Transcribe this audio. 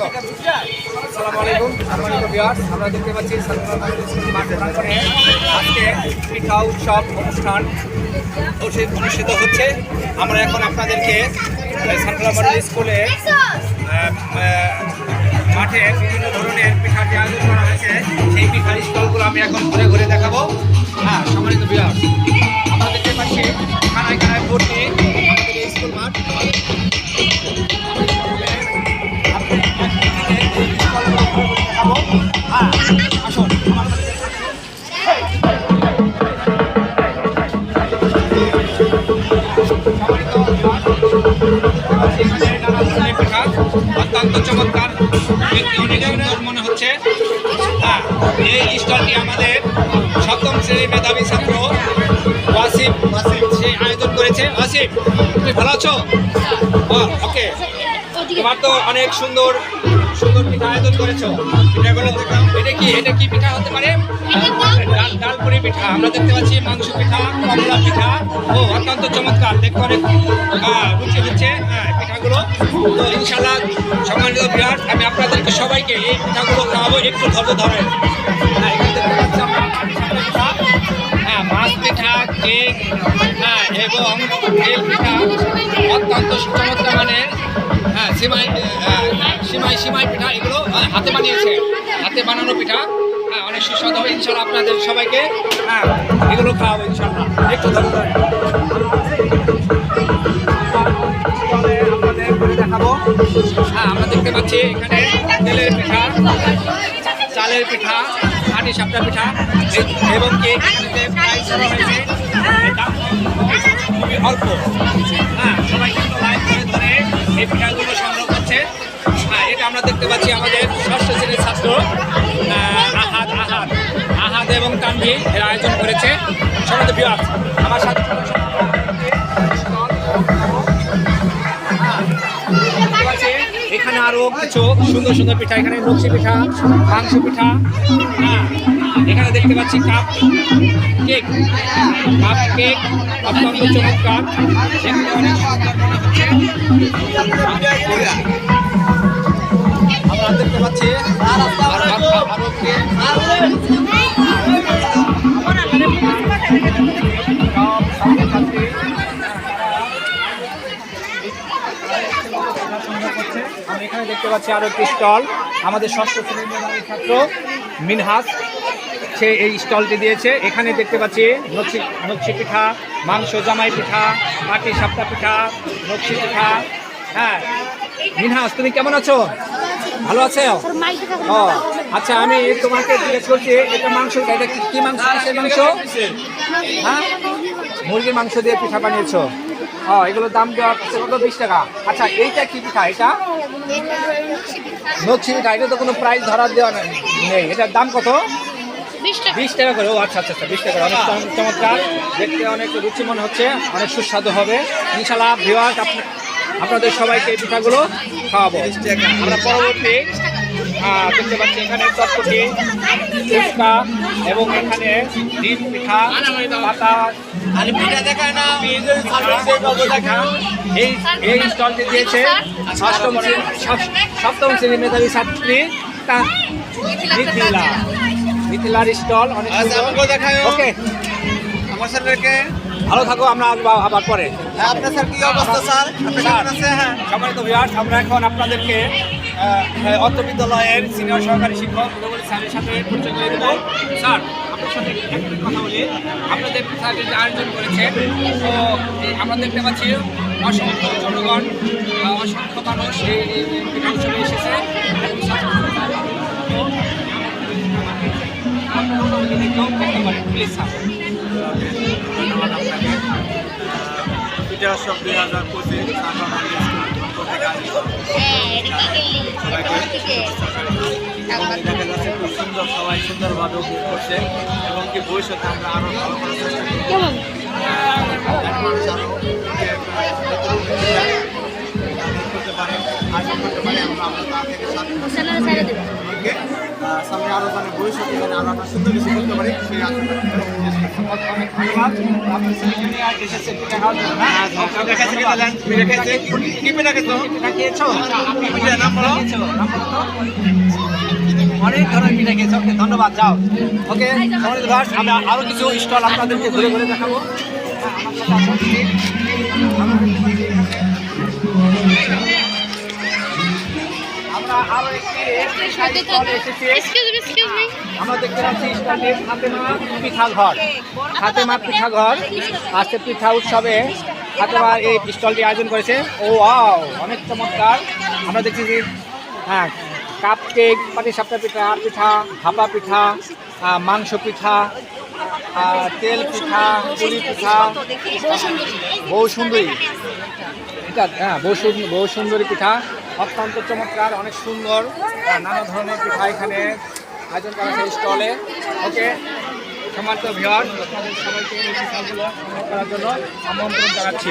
আসসালামু আলাইকুম সম্মানিত ভিউয়ার্স, আমরা দেখতে পাচ্ছি আজকে পিঠা উৎসব অনুষ্ঠান অনুষ্ঠিত হচ্ছে। আমরা এখন আপনাদেরকে সান্ট্রাল মডেল স্কুলে মাঠে বিভিন্ন ধরনের পিঠা যে আয়োজন করা হয়েছে সেই পিঠার স্টলগুলো আমি এখন ঘুরে ঘুরে দেখাবো। হ্যাঁ, সম্মানিত ভিউয়ার্স, আমরা দেখতে পাচ্ছি খানায় খানায় ভর্তি স্কুল মাঠ। আসুন, অত্যন্ত চমৎকার মনে হচ্ছে। হ্যাঁ, এই স্টলটি আমাদের সপ্তম শ্রেণীর মেধাবী ছাত্র ওয়াসিফ সে আয়োজন করেছে। ওয়াসিফ, তুমি ভালো আছো? ওকে, তোমার তো অনেক সুন্দর সুন্দর পিঠা আয়োজন করেছো। এটা কি পিঠা হতে পারে? ডালপুরি পিঠা আমরা দেখতে পাচ্ছি, মাংস পিঠা, কমলা পিঠা। ও, অত্যন্ত চমৎকার, দেখতে অনেক রুচি হচ্ছে পিঠাগুলো। তো ইনশাল্লাহ সম্মানিত ভিউয়ার্স, আমি আপনাদেরকে সবাইকে এই পিঠাগুলো খাওয়াবো, একটু ধৈর্য ধরেন। এখানে দেখতে পাচ্ছি আমরা পিঠা, মাছ পিঠা, কেক, এবং তেল পিঠা, অত্যন্ত চমৎকার মানের সিমাই পিঠা। এগুলো হাতে বানিয়েছে, হাতে বানানো পিঠা। অনেক সুস্বাদু হবে ইনশাল্লাহ। আপনাদের সবাইকে এগুলো খাওয়াবো ইনশাল্লাহ, একটু ধরে ধরে আপনাদের করে দেখাবো। আমরা দেখতে পাচ্ছি এখানে তেলের পিঠা, চালের পিঠা, আটি সাপটা পিঠা এবং কেক প্রাইস করা হয়েছে খুবই অল্প। সবাই কিন্তু লাইভ করে ধরে এই পিঠাগুলো সংগ্রহ করছে। এটা আমরা দেখতে পাচ্ছি আমাদের ষষ্ঠ শ্রেণীর ছাত্র আহাদ এবং তানভি এর আয়োজন করেছে। সবাই ভিউয়ার্স, আমার সাথে এখানে আরো কিছু সুন্দর সুন্দর পিঠা, এখানে নকশি পিঠা, মাংস পিঠা। এখানে দেখতে পাচ্ছি কাপ কেক অত্যন্ত চমৎকার, দেখতে অনেক সুন্দর মনে হচ্ছে। আমরা দেখতে পাচ্ছি আমি এখানে দেখতে পাচ্ছি আরো একটি স্টল, আমাদের ষষ্ঠ শ্রেণীর মেধাবী ছাত্র মিনহাস সে এই স্টলটি দিয়েছে। এখানে দেখতে পাচ্ছি নকশি পিঠা, মাংস জামাই পিঠা, মাটি সাপটা পিঠা, নকশি পিঠা। মিনহাস, তুমি কেমন আছো? ভালো আছে? ও আচ্ছা, আমি তোমাকে জিজ্ঞেস করছি, এটা মাংস, এটা কি মাংস? কিসের মাংস? মুরগির মাংস দিয়ে পিঠা বানিয়েছো। এগুলোর দাম দেওয়া হচ্ছে কত? 20 টাকা। আচ্ছা, এইটা কি পিঠা? এটা নকশি পিঠা। এটা তো কোনো প্রাইস ধরার দেওয়া নেই, এটার দাম কত? 20 টাকা করে। ও আচ্ছা, 20 টাকা। অনেক চমৎকার, দেখতে অনেক রুচি মনে হচ্ছে, অনেক সুস্বাদু হবে ইনশাল্লাহ। ভিউয়ার্স, আপনাদের সবাইকে এই পিঠাগুলো খাওয়াবো। আমরা পরবর্তী দেখতে পাচ্ছি এখানে চটপটি, ফুচকা এবং এখানে ডিম পিঠা, পাতা এই স্টলটি দিয়েছে সপ্তম শ্রেণীর মেধাবী ছাত্রী মিথিলার স্টল। অনেক ওকে, আমার স্যারকে ভালো থাকো, আমরা আসবো আবার পরে। আপনার স্যার কি অবস্থা স্যার? সম্মানিত ভিউয়ার্স, আমরা এখন আপনাদেরকে অত্র বিদ্যালয়ের সিনিয়র সহকারী শিক্ষক স্যারের সাথে পরিচয় করে দেবো। স্যার, আপনার সাথে একটু কথা বলি। আপনাদের স্যারের যে আয়োজন করেছেন, তো আমরা দেখতে পাচ্ছি অসংখ্য জনগণ, অসংখ্য মানুষ এই পিঠা উৎসবে এসেছে। পিঠা উৎসব 2025 দেখা যাচ্ছে খুব সুন্দর, সবাই সুন্দরভাবে উপভোগ করছে এবং কি ভবিষ্যতে আমরা আরো ভালো করার চেষ্টা করতে পারি, আয়োজন করতে পারি। সামনে আরো মানে ভবিষ্যতে আরো আমরা সুন্দর কিছু করতে পারি সেই আশা। খেয়েছো? নাম বলো তো? অনেক ধরনের পিঠা খেয়েছো। ওকে, ধন্যবাদ, যাও। ওকে, আমাদের ভিউয়ার্স, আমরা আরো কিছু স্টল আপনাদেরকে ঘুরে ঘুরে দেখাবো। আমার সাথে আসুন। আমরা আরো একটি স্টলে এসেছি। আমরা দেখতে পাচ্ছি স্টলটি ফাতেমা পিঠা ঘর। ফাতেমা পিঠা ঘর আজকে পিঠা উৎসবে ফাতেমার এই স্টলটি আয়োজন করেছে। ও ওয়াও, অনেক চমৎকার। আমরা দেখছি যে হ্যাঁ, কাপ কেক, পাটিসাপটা পিঠা, ভাপা পিঠা, মাংস পিঠা, তেল পিঠা, পুলি পিঠা, বউ সুন্দরী, এটা হ্যাঁ বউ সুন্দরী পিঠা, অত্যন্ত চমৎকার, অনেক সুন্দর। নানা ধরনের পিঠা এখানে আয়োজন করা হয়েছে স্টলে। ওকে, সম্মানিত ভিউয়ার্স, আপনাদের সবাইকে এই পিঠাগুলো সংগ্রহ করার জন্য আমন্ত্রণ জানাচ্ছি।